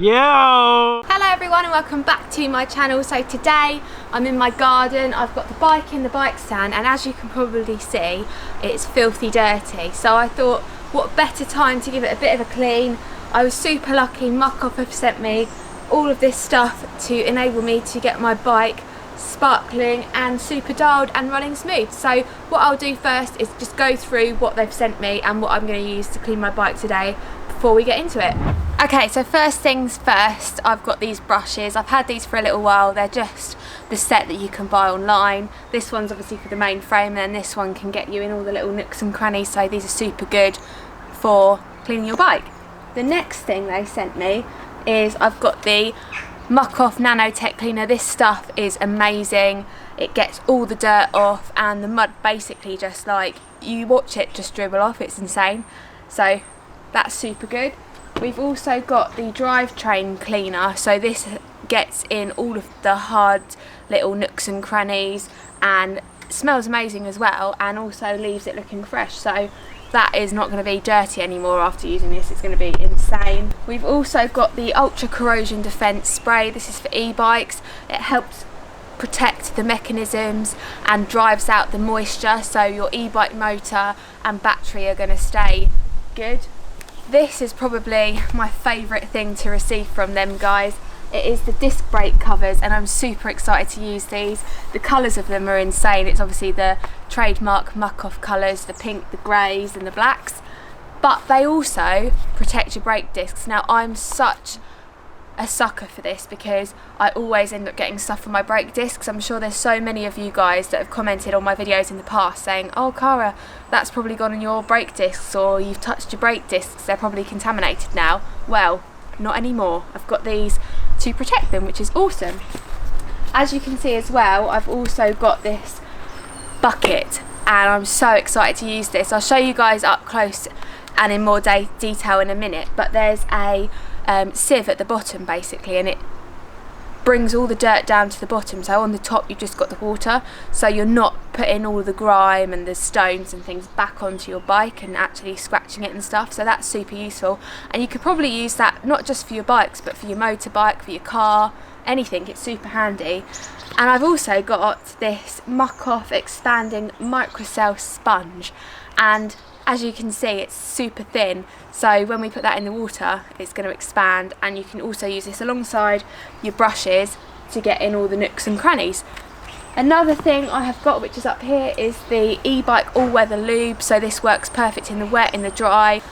Yo! Hello everyone and welcome back to my channel. So today I'm in my garden. I've got the bike in the bike stand and as you can probably see it's filthy dirty. So I thought what better time to give it a bit of a clean. I was super lucky, Muc Off have sent me all of this stuff to enable me to get my bike sparkling and super dialed and running smooth. So what I'll do first is just go through what they've sent me and what I'm going to use to clean my bike today before we get into it. Okay, so first things first, I've got these brushes. I've had these for a little while. They're just the set that you can buy online. This one's obviously for the main frame and then this one can get you in all the little nooks and crannies, so these are super good for cleaning your bike. The next thing they sent me is I've got the Muc Off Nanotech cleaner. This stuff is amazing. It gets all the dirt off and the mud basically just like, you watch it just dribble off, it's insane. So that's super good. We've also got the Drivetrain cleaner, so this gets in all of the hard little nooks and crannies and smells amazing as well and also leaves it looking fresh. So that is not going to be dirty anymore after using this, it's going to be insane. We've also got the Ultra Corrosion Defense spray. This is for e-bikes. It helps protect the mechanisms and drives out the moisture, so your e-bike motor and battery are going to stay good. This is probably my favourite thing to receive from them guys. It is the disc brake covers and I'm super excited to use these. The colours of them are insane. It's obviously the trademark Muc Off colours, the pink, the greys and the blacks. But they also protect your brake discs. Now I'm such a sucker for this because I always end up getting stuff from my brake discs. I'm sure there's so many of you guys that have commented on my videos in the past saying, oh Cara, that's probably gone on your brake discs or you've touched your brake discs, they're probably contaminated now. Well, not anymore. I've got these to protect them, which is awesome. As you can see as well, I've also got this bucket and I'm so excited to use this. I'll show you guys up close and in more detail in a minute, but there's a sieve at the bottom basically and it brings all the dirt down to the bottom, so on the top you've just got the water, so you're not putting all the grime and the stones and things back onto your bike and actually scratching it and stuff. So that's super useful and you could probably use that not just for your bikes but for your motorbike, for your car, anything. It's super handy. And I've also got this Muc Off expanding microcell sponge and as you can see it's super thin, so when we put that in the water it's going to expand, and you can also use this alongside your brushes to get in all the nooks and crannies. Another thing I have got, which is up here, is the e-bike all-weather lube, so this works perfect in the wet, in the dry,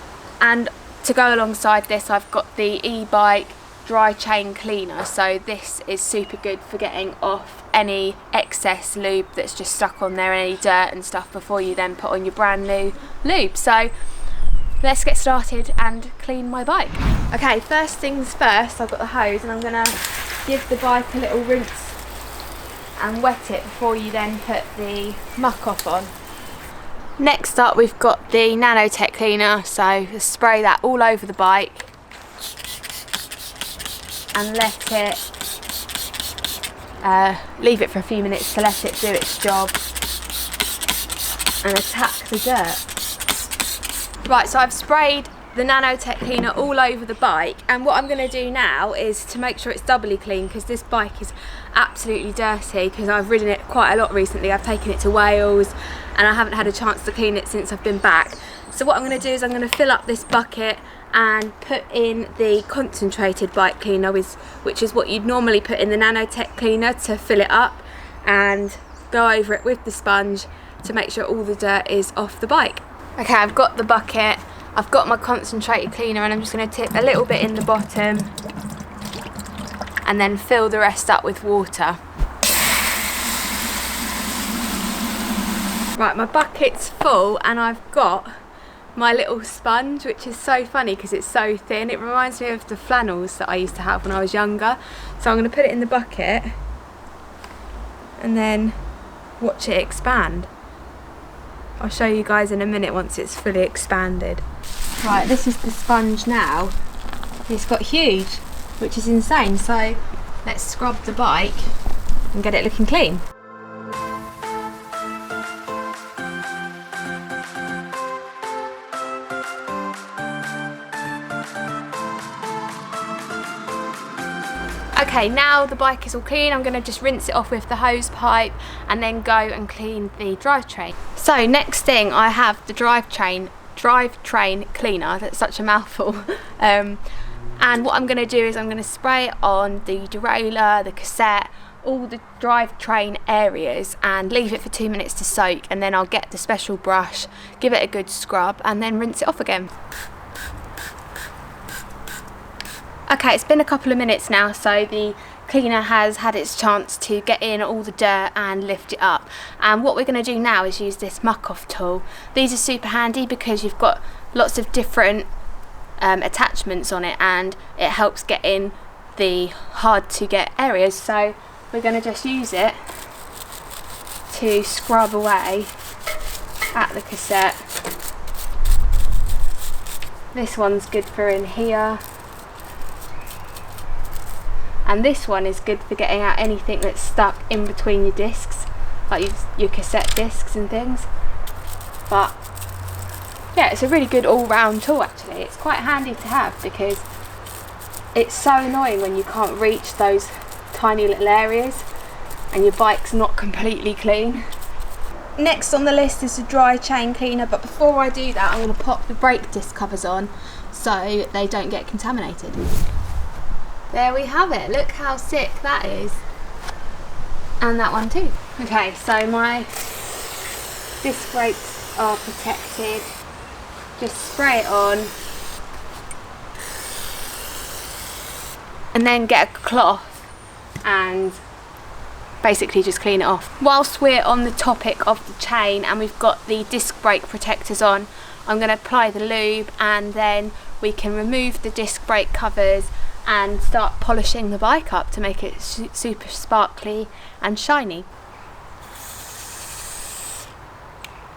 and to go alongside this I've got the e-bike dry chain cleaner, so this is super good for getting off any excess lube that's just stuck on there, any dirt and stuff, before you then put on your brand new lube. So let's get started and clean my bike. Okay, first things first, I've got the hose and I'm gonna give the bike a little rinse and wet it before you then put the Muc Off on. Next up we've got the Nanotech cleaner, so spray that all over the bike and let it leave it for a few minutes to let it do its job and attack the dirt. Right, so I've sprayed the Nanotech cleaner all over the bike, and what I'm going to do now is to make sure it's doubly clean because this bike is absolutely dirty because I've ridden it quite a lot recently. I've taken it to Wales and I haven't had a chance to clean it since I've been back. So what I'm going to do is I'm going to fill up this bucket and put in the concentrated bike cleaner, which is what you'd normally put in the Nanotech cleaner to fill it up, and go over it with the sponge to make sure all the dirt is off the bike. Okay, I've got the bucket, I've got my concentrated cleaner, and I'm just going to tip a little bit in the bottom and then fill the rest up with water. Right, my bucket's full and I've got my little sponge, which is so funny because it's so thin. It reminds me of the flannels that I used to have when I was younger. So I'm going to put it in the bucket and then watch it expand. I'll show you guys in a minute once it's fully expanded. Right, this is the sponge now. It's got huge, which is insane. So let's scrub the bike and get it looking clean. Okay, now the bike is all clean, I'm going to just rinse it off with the hose pipe and then go and clean the drivetrain. So next thing, I have the drivetrain cleaner. That's such a mouthful. And what I'm going to do is I'm going to spray it on the derailleur, the cassette, all the drivetrain areas, and leave it for 2 minutes to soak, and then I'll get the special brush, give it a good scrub and then rinse it off again. Okay, it's been a couple of minutes now, so the cleaner has had its chance to get in all the dirt and lift it up. And what we're going to do now is use this Muc Off tool. These are super handy because you've got lots of different attachments on it, and it helps get in the hard to get areas. So we're going to just use it to scrub away at the cassette. This one's good for in here. And this one is good for getting out anything that's stuck in between your discs, like your cassette discs and things. But yeah, it's a really good all-round tool actually. It's quite handy to have because it's so annoying when you can't reach those tiny little areas and your bike's not completely clean. Next on the list is the dry chain cleaner, but before I do that I'm going to pop the brake disc covers on so they don't get contaminated. There we have it, look how sick that is. And that one too. Okay, so my disc brakes are protected. Just spray it on. And then get a cloth and basically just clean it off. Whilst we're on the topic of the chain and we've got the disc brake protectors on, I'm going to apply the lube and then we can remove the disc brake covers and start polishing the bike up to make it super sparkly and shiny.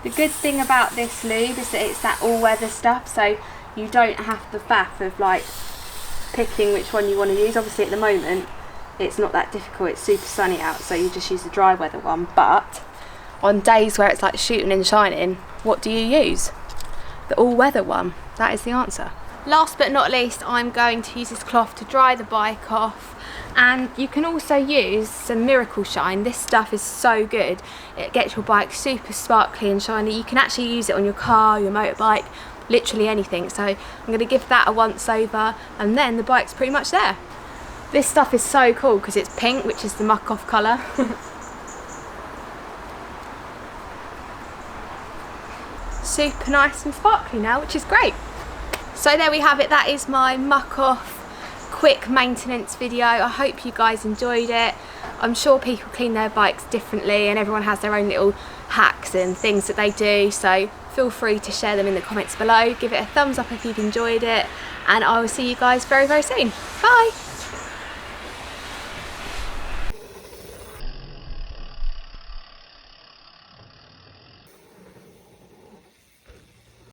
The good thing about this lube is that it's that all-weather stuff, so you don't have the faff of like picking which one you want to use. Obviously at the moment it's not that difficult, it's super sunny out, so you just use the dry weather one, but on days where it's like shooting and shining, what do you use? The all-weather one. That is the answer. Last but not least, I'm going to use this cloth to dry the bike off, and you can also use some Miracle Shine. This stuff is so good, it gets your bike super sparkly and shiny. You can actually use it on your car, your motorbike, literally anything. So I'm going to give that a once over and then the bike's pretty much there. This stuff is so cool because it's pink, which is the Muc Off colour. Super nice and sparkly now, which is great. So there we have it, that is my Muc Off quick maintenance video. I hope you guys enjoyed it. I'm sure people clean their bikes differently and everyone has their own little hacks and things that they do, so feel free to share them in the comments below. Give it a thumbs up if you've enjoyed it, and I will see you guys very, very soon. Bye!